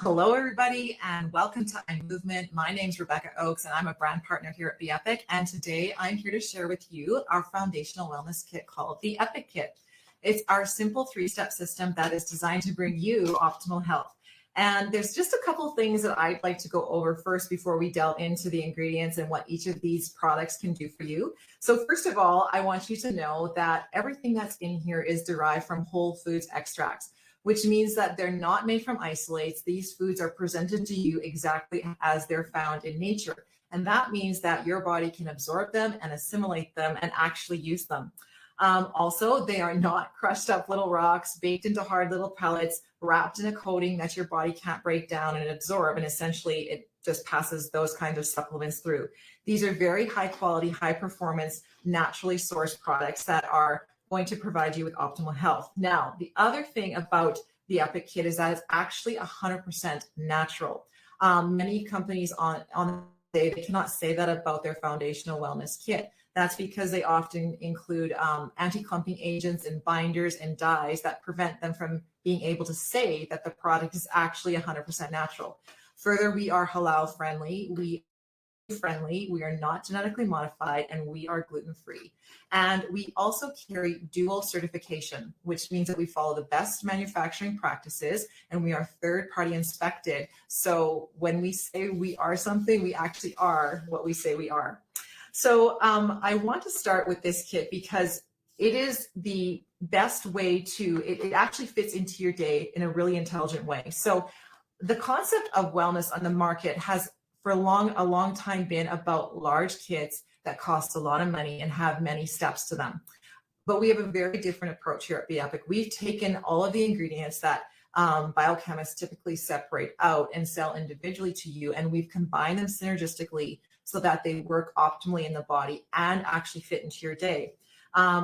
Hello, everybody, and welcome to iMovement. My name is Rebecca Oakes, and I'm a brand partner here at BEPIC. And today I'm here to share with you our foundational wellness kit called the EPIC Kit. It's our simple three-step system that is designed to bring you optimal health. And there's just a couple things that I'd like to go over first before we delve into the ingredients and what each of these products can do for you. So first of all, I want you to know that everything that's in here is derived from whole foods extracts, which means that they're not made from isolates. These foods are presented to you exactly as they're found in nature. And that means that your body can absorb them and assimilate them and actually use them. Also, they are not crushed up little rocks, baked into hard little pellets, wrapped in a coating that your body can't break down and absorb. And essentially, it just passes those kinds of supplements through. These are very high quality, high performance, naturally sourced products that are going to provide you with optimal health. Now, the other thing about the EPIC Kit is that it's actually 100% natural. Many companies on the day, they cannot say that about their foundational wellness kit. That's because they often include anti-clumping agents and binders and dyes that prevent them from being able to say that the product is actually 100% natural. Further, we are halal friendly. We are not genetically modified, and we are gluten-free. And we also carry dual certification, which means that we follow the best manufacturing practices and we are third-party inspected. So when we say we are something, we actually are what we say we are. So I want to start with this kit because it is the best way to, it actually fits into your day in a really intelligent way. So the concept of wellness on the market has for a long time been about large kits that cost a lot of money and have many steps to them. But we have a very different approach here at BEPIC. We've taken all of the ingredients that biochemists typically separate out and sell individually to you, and we've combined them synergistically so that they work optimally in the body and actually fit into your day.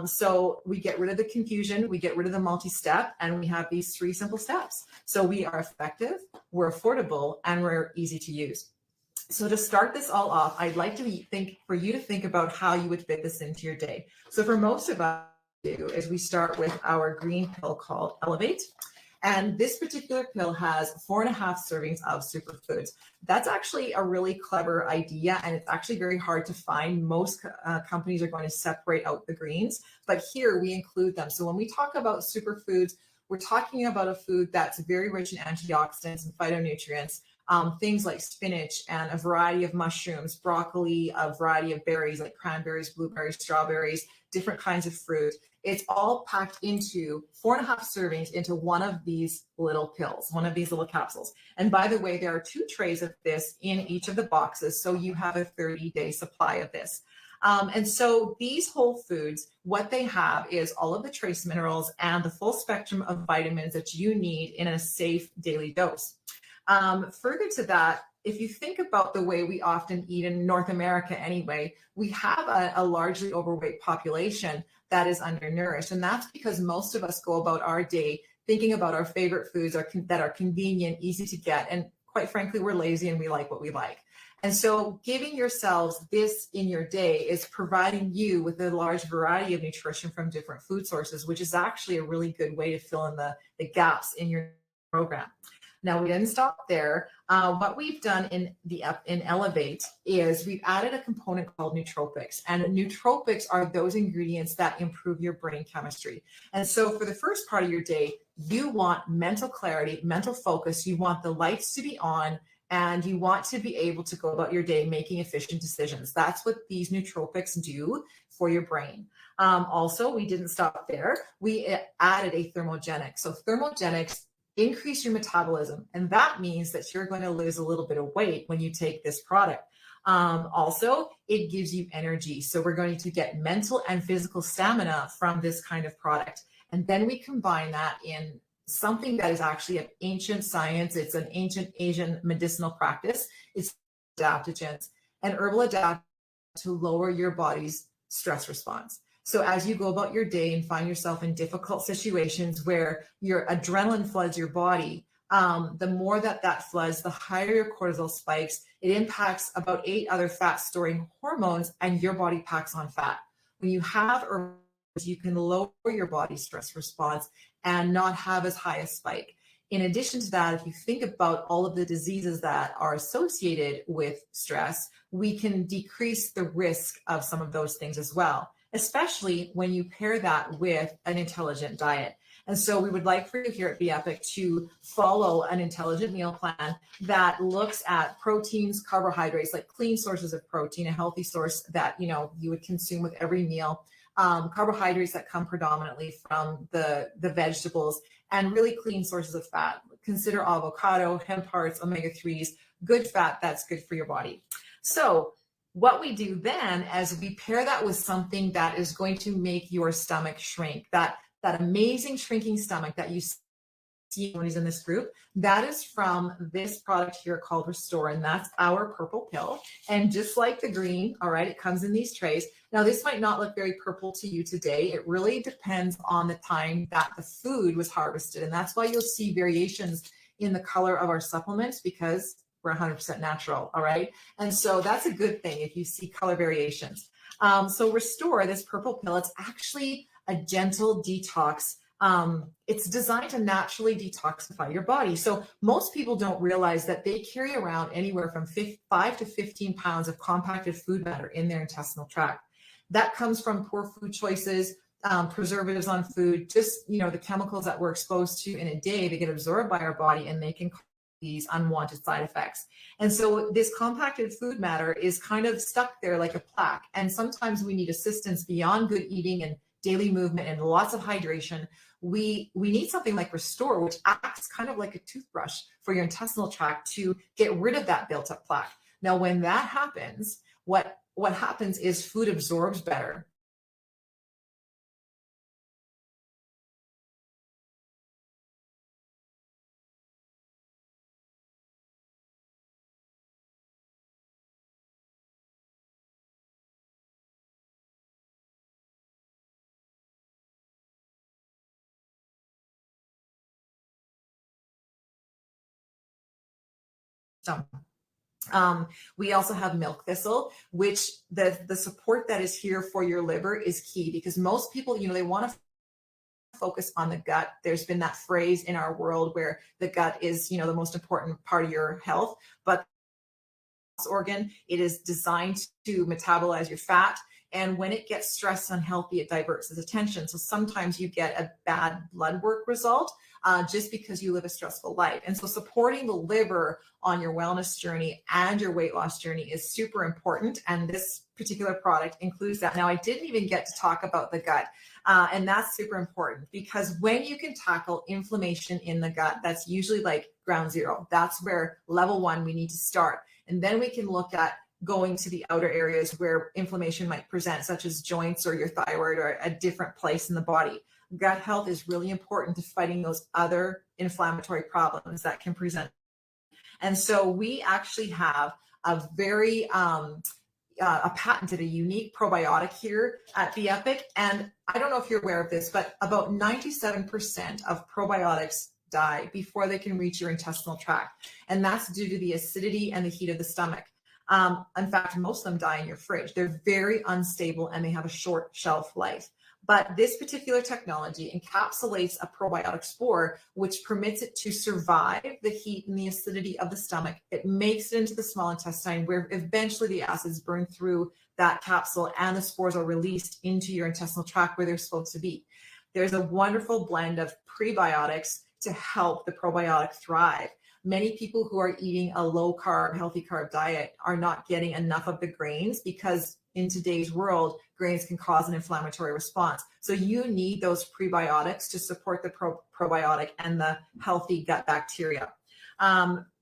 So we get rid of the confusion, we get rid of the multi-step, and we have these three simple steps. So we are effective, we're affordable, and we're easy to use. So to start this all off, I'd like for you to think about how you would fit this into your day. So for most of us, we start with our green pill called Elevate. And this particular pill has 4.5 servings of superfoods. That's actually a really clever idea, and it's actually very hard to find. Most companies are going to separate out the greens, but here we include them. So when we talk about superfoods, we're talking about a food that's very rich in antioxidants and phytonutrients. Things like spinach and a variety of mushrooms, broccoli, a variety of berries like cranberries, blueberries, strawberries, different kinds of fruit. It's all packed into 4.5 servings into one of these little pills, one of these little capsules. And by the way, there are 2 trays of this in each of the boxes, so you have a 30-day supply of this. And so these whole foods, what they have is all of the trace minerals and the full spectrum of vitamins that you need in a safe daily dose. Further to that, if you think about the way we often eat in North America anyway, we have a largely overweight population that is undernourished. And that's because most of us go about our day thinking about our favorite foods that are convenient, easy to get. And quite frankly, we're lazy and we like what we like. And so giving yourselves this in your day is providing you with a large variety of nutrition from different food sources, which is actually a really good way to fill in the gaps in your program. Now, we didn't stop there. What we've done in Elevate is we've added a component called nootropics. And nootropics are those ingredients that improve your brain chemistry. And so for the first part of your day, you want mental clarity, mental focus. You want the lights to be on, and you want to be able to go about your day making efficient decisions. That's what these nootropics do for your brain. Also, we didn't stop there. We added a thermogenic. So thermogenics increase your metabolism, and that means that you're going to lose a little bit of weight when you take this product. Also, it gives you energy. So we're going to get mental and physical stamina from this kind of product. And then we combine that in something that is actually an ancient science. It's an ancient Asian medicinal practice. It's adaptogens and herbal adaptogens to lower your body's stress response. So as you go about your day and find yourself in difficult situations where your adrenaline floods your body, the more that floods, the higher your cortisol spikes. It impacts about 8 other fat storing hormones, and your body packs on fat. When you have herbs, you can lower your body's stress response and not have as high a spike. In addition to that, if you think about all of the diseases that are associated with stress, we can decrease the risk of some of those things as well, especially when you pair that with an intelligent diet. And so we would like for you here at BEPIC to follow an intelligent meal plan that looks at proteins, carbohydrates, like clean sources of protein, a healthy source that you would consume with every meal, carbohydrates that come predominantly from the vegetables, and really clean sources of fat. Consider avocado, hemp hearts, omega-3s, good fat that's good for your body. So what we do then is we pair that with something that is going to make your stomach shrink, that amazing shrinking stomach that you see when he's in this group. That is from this product here called Restore, and that's our purple pill. And just like the green, all right, it comes in these trays. Now, this might not look very purple to you today. It really depends on the time that the food was harvested. And that's why you'll see variations in the color of our supplements, because we're 100% natural, all right? And so that's a good thing if you see color variations. So Restore, this purple pill, it's actually a gentle detox. It's designed to naturally detoxify your body. So most people don't realize that they carry around anywhere from 5 to 15 pounds of compacted food matter in their intestinal tract. That comes from poor food choices, preservatives on food, just, the chemicals that we're exposed to in a day, they get absorbed by our body and they can cause these unwanted side effects. And so this compacted food matter is kind of stuck there like a plaque. And sometimes we need assistance beyond good eating and daily movement and lots of hydration. We need something like Restore, which acts kind of like a toothbrush for your intestinal tract to get rid of that built up plaque. Now, when that happens, what happens is food absorbs better. We also have milk thistle, which the support that is here for your liver is key, because most people, they want to focus on the gut. There's been that phrase in our world where the gut is, the most important part of your health, but organ, it is designed to metabolize your fat. And when it gets stressed, unhealthy, it diverts its attention. So sometimes you get a bad blood work result just because you live a stressful life. And so supporting the liver on your wellness journey and your weight loss journey is super important. And this particular product includes that. Now, I didn't even get to talk about the gut. And that's super important, because when you can tackle inflammation in the gut, that's usually like ground zero. That's where level 1 we need to start. And then we can look at going to the outer areas where inflammation might present, such as joints or your thyroid or a different place in the body. Gut health is really important to fighting those other inflammatory problems that can present. And so we actually have a very a patented, a unique probiotic here at BEPIC. And I don't know if you're aware of this, but about 97% of probiotics die before they can reach your intestinal tract. And that's due to the acidity and the heat of the stomach. In fact, most of them die in your fridge. They're very unstable and they have a short shelf life. But this particular technology encapsulates a probiotic spore, which permits it to survive the heat and the acidity of the stomach. It makes it into the small intestine, where eventually the acids burn through that capsule and the spores are released into your intestinal tract where they're supposed to be. There's a wonderful blend of prebiotics to help the probiotic thrive. Many people who are eating a low carb, healthy carb diet are not getting enough of the grains, because in today's world, grains can cause an inflammatory response. So you need those prebiotics to support the probiotic and the healthy gut bacteria.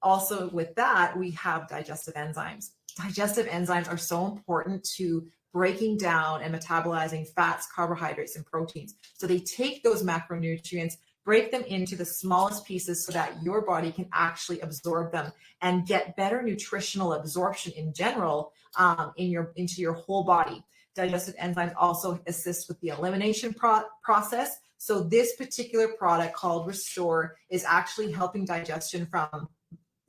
Also with that, we have digestive enzymes. Digestive enzymes are so important to breaking down and metabolizing fats, carbohydrates, and proteins. So they take those macronutrients, break them into the smallest pieces so that your body can actually absorb them and get better nutritional absorption in general into your whole body. Digestive enzymes also assist with the elimination process. So this particular product called Restore is actually helping digestion from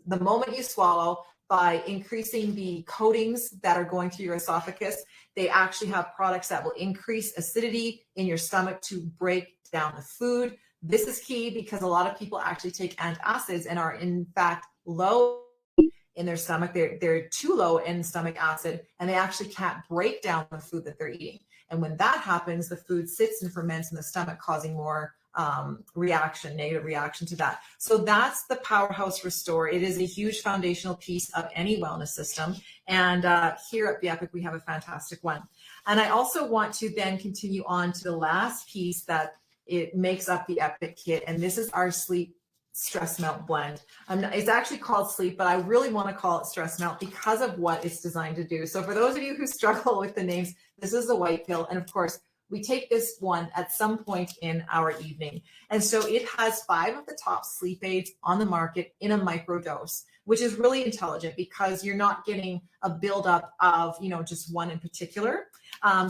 the moment you swallow by increasing the coatings that are going through your esophagus. They actually have products that will increase acidity in your stomach to break down the food. This is key because a lot of people actually take antacids and are in fact low in their stomach. They're too low in stomach acid, and they actually can't break down the food that they're eating. And when that happens, the food sits and ferments in the stomach, causing more negative reaction to that. So that's the Powerhouse Restore. It is a huge foundational piece of any wellness system. And here at BEPIC, we have a fantastic one. And I also want to then continue on to the last piece that it makes up the EPIC kit. And this is our sleep stress melt blend. It's actually called sleep, but I really want to call it stress melt because of what it's designed to do. So for those of you who struggle with the names, this is the white pill. And of course, we take this one at some point in our evening. And so it has 5 of the top sleep aids on the market in a micro dose, which is really intelligent because you're not getting a buildup of, just one in particular.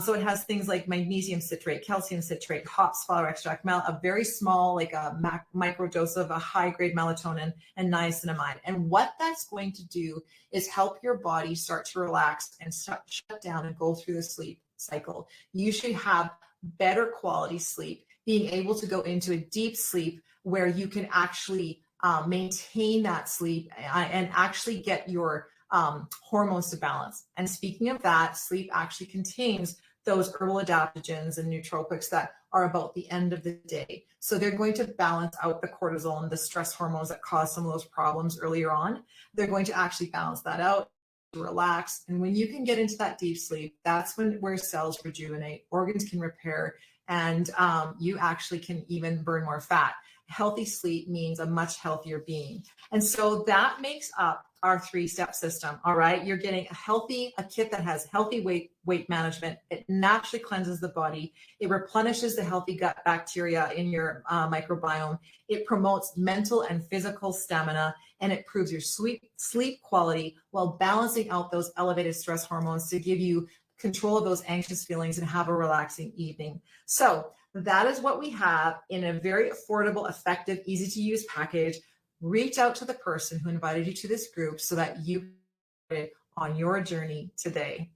So it has things like magnesium citrate, calcium citrate, hops flower extract, a very small, like a micro dose of a high grade melatonin and niacinamide. And what that's going to do is help your body start to relax and shut down and go through the sleep cycle. You should have better quality sleep, being able to go into a deep sleep where you can actually maintain that sleep and actually get your hormones to balance. And speaking of that, sleep actually contains those herbal adaptogens and nootropics that are about the end of the day. So they're going to balance out the cortisol and the stress hormones that cause some of those problems earlier on. They're going to actually balance that out, relax. And when you can get into that deep sleep, that's where cells rejuvenate, organs can repair, and you actually can even burn more fat. Healthy sleep means a much healthier being. And so that makes up our 3-step system. All right. You're getting a kit that has healthy weight management. It naturally cleanses the body. It replenishes the healthy gut bacteria in your microbiome. It promotes mental and physical stamina, and it improves your sleep quality while balancing out those elevated stress hormones to give you control of those anxious feelings and have a relaxing evening. So that is what we have in a very affordable, effective, easy to use package. Reach out to the person who invited you to this group so that you can get on your journey today.